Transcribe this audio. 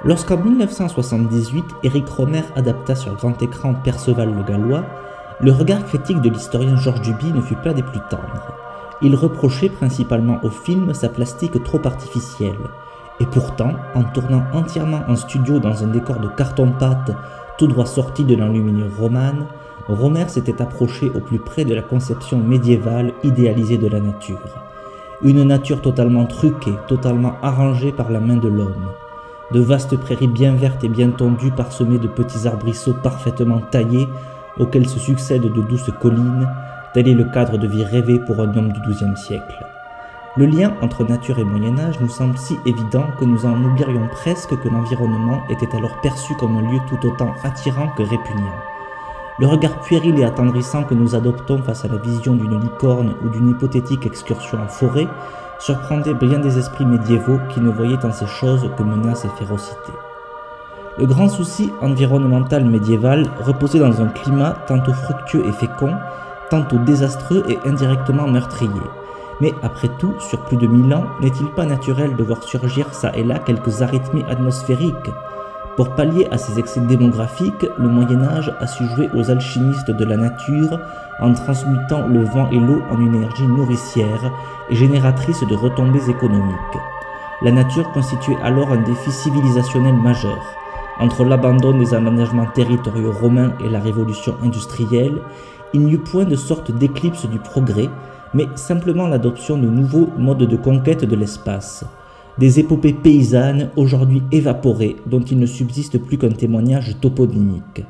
Lorsqu'en 1978, Éric Rohmer adapta sur grand écran Perceval le Gallois, le regard critique de l'historien Georges Duby ne fut pas des plus tendres. Il reprochait principalement au film sa plastique trop artificielle. Et pourtant, en tournant entièrement en studio dans un décor de carton-pâte tout droit sorti de l'enluminure romane, Rohmer s'était approché au plus près de la conception médiévale idéalisée de la nature. Une nature totalement truquée, totalement arrangée par la main de l'homme. De vastes prairies bien vertes et bien tondues parsemées de petits arbrisseaux parfaitement taillés auxquels se succèdent de douces collines, tel est le cadre de vie rêvé pour un homme du XIIe siècle. Le lien entre nature et Moyen-Âge nous semble si évident que nous en oublierions presque que l'environnement était alors perçu comme un lieu tout autant attirant que répugnant. Le regard puéril et attendrissant que nous adoptons face à la vision d'une licorne ou d'une hypothétique excursion en forêt surprendait bien des esprits médiévaux qui ne voyaient en ces choses que menaces et férocité. Le grand souci environnemental médiéval reposait dans un climat tantôt fructueux et fécond, tantôt désastreux et indirectement meurtrier. Mais après tout, sur plus de 1000 ans, n'est-il pas naturel de voir surgir ça et là quelques arythmies atmosphériques ? Pour pallier à ces excès démographiques, le Moyen-Âge a su jouer aux alchimistes de la nature en transmutant le vent et l'eau en une énergie nourricière et génératrice de retombées économiques. La nature constituait alors un défi civilisationnel majeur. Entre l'abandon des aménagements territoriaux romains et la révolution industrielle, il n'y eut point de sorte d'éclipse du progrès, mais simplement l'adoption de nouveaux modes de conquête de l'espace. Des épopées paysannes aujourd'hui évaporées dont il ne subsiste plus qu'un témoignage toponymique.